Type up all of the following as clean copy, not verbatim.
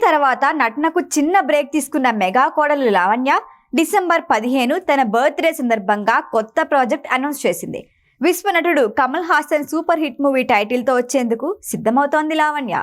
తర్వాత నటనకు చిన్న బ్రేక్ తీసుకున్న మెగా కోడలు లావణ్య డిసెంబర్ 15 తన బర్త్డే సందర్భంగా కొత్త ప్రాజెక్ట్ అనౌన్స్ చేసింది. విశ్వనటుడు Kamal Haasan super hit movie title తో వచ్చేందుకు సిద్ధమవుతోంది లావణ్య.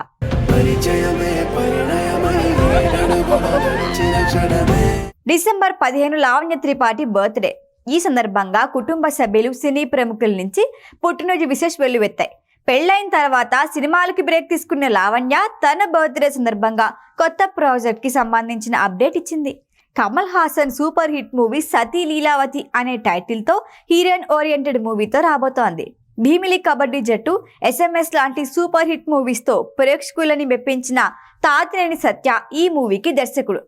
December 15 Lavanya Tripathi birthday. ఈ సందర్భంగా కుటుంబ సభ్యులు, సినీ ప్రముఖుల నుంచి పుట్టినరోజు విశేష వెల్లువెత్తాయి. పెళ్లైన తర్వాత సినిమాలకి బ్రేక్ తీసుకున్న లావణ్య తన బర్త్డే సందర్భంగా కొత్త ప్రాజెక్ట్ కి సంబంధించిన అప్డేట్ ఇచ్చింది. Kamal Haasan super hit movie Sati Leelavati అనే టైటిల్ తో హీరోయిన్ ఓరియంటెడ్ మూవీతో రాబోతోంది. భీమిలి కబడ్డీ జట్టు, SMS లాంటి సూపర్ హిట్ మూవీస్ తో ప్రేక్షకులని మెప్పించిన తాతినేని సత్య ఈ మూవీకి దర్శకుడు.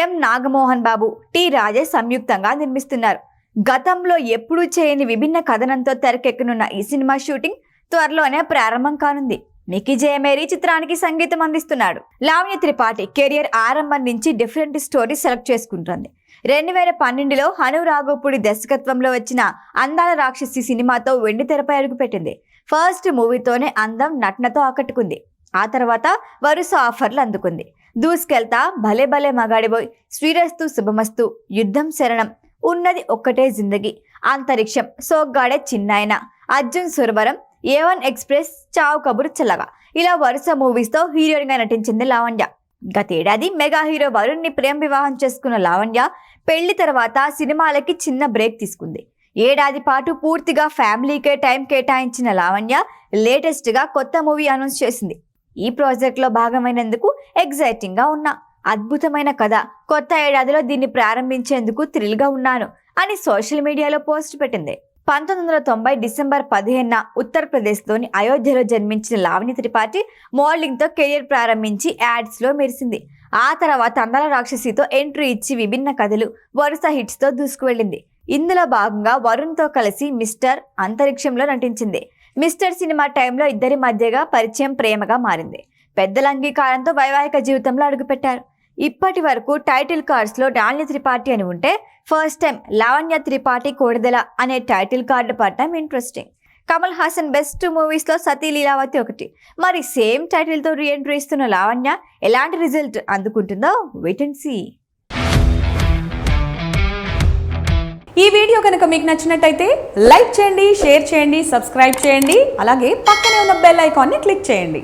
ఎం నాగమోహన్ బాబు, టి రాజేష్ సంయుక్తంగా నిర్మిస్తున్నారు. గతంలో ఎప్పుడూ చేయని విభిన్న కథనంతో తెరకెక్కనున్న ఈ సినిమా షూటింగ్ త్వరలోనే ప్రారంభం కానుంది. మికీ జయమేరీ చిత్రానికి సంగీతం అందిస్తున్నాడు. లావణ్య త్రిపాఠి కెరియర్ ఆరంభం నుంచి డిఫరెంట్ స్టోరీ సెలెక్ట్ చేసుకుంటుంది. 2012లో హను రాఘోపూడి దర్శకత్వంలో వచ్చిన అందాల రాక్షసి సినిమాతో వెండి తెరపై అడుగుపెట్టింది. ఫస్ట్ మూవీతోనే అందం, నటనతో ఆకట్టుకుంది. ఆ తర్వాత వరుస ఆఫర్లు అందుకుంది. దూసుకెళ్తా, భలే భలే మగాడిబోయ్, శ్రీరస్తు శుభమస్తు, యుద్ధం శరణం, ఉన్నది ఒక్కటే జిందగీ, అంతరిక్షం, సోగ్గాడే చిన్నాయన, అర్జున్ సురవరం, A1 ఎక్స్ప్రెస్, చావు కబురు చల్లగా ఇలా వరుస మూవీస్ తో హీరోయిన్ గా నటించింది లావణ్య. గతేడాది మెగా హీరో వరుణ్ ని ప్రేమ వివాహం చేసుకున్న లావణ్య పెళ్లి తర్వాత సినిమాలకి చిన్న బ్రేక్ తీసుకుంది. ఏడాది పాటు పూర్తిగా ఫ్యామిలీకే టైం కేటాయించిన లావణ్య లేటెస్ట్ గా కొత్త మూవీ అనౌన్స్ చేసింది. ఈ ప్రాజెక్ట్ లో భాగమైనందుకు ఎగ్జైటింగ్ గా ఉన్నా, అద్భుతమైన కథ, కొత్త ఏడాదిలో దీన్ని ప్రారంభించేందుకు థ్రిల్ గా ఉన్నాను అని సోషల్ మీడియాలో పోస్ట్ పెట్టింది. 1990 డిసెంబర్ 15న ఉత్తరప్రదేశ్లోని అయోధ్యలో జన్మించిన లావణ్య త్రిపాఠి మోడలింగ్తో కెరియర్ ప్రారంభించి యాడ్స్లో మెరిసింది. ఆ తర్వాత అందాల రాక్షసితో ఎంట్రీ ఇచ్చి విభిన్న కథలు, వరుస హిట్స్తో దూసుకువెళ్ళింది. ఇందులో భాగంగా వరుణ్తో కలిసి మిస్టర్, అంతరిక్షంలో నటించింది. మిస్టర్ సినిమా టైంలో ఇద్దరి మధ్యగా పరిచయం ప్రేమగా మారింది. పెద్దల అంగీకారంతో వైవాహిక జీవితంలో అడుగుపెట్టారు. ఇప్పటి వరకు టైటిల్ కార్డ్స్ లో లావణ్య త్రిపాఠి అని ఉంటే ఫస్ట్ టైం లావణ్య త్రిపాఠి కోడదల అనే టైటిల్ కార్డు పడటం interesting. Kamal Haasan best movies లో సతీ లీలావతి ఒకటి. మరి సేమ్ టైటిల్ తో రీఎంట్రీ ఇస్తున్న లావణ్య ఎలాంటి రిజల్ట్ అందుకుంటుందో వెయిట్ అండ్ సీ. ఈ వీడియో కనుక మీకు నచ్చినట్టయితే లైక్ చేయండి, షేర్ చేయండి, సబ్స్క్రైబ్ చేయండి. అలాగే పక్కనే ఉన్న బెల్ ఐకాన్ని క్లిక్ చేయండి.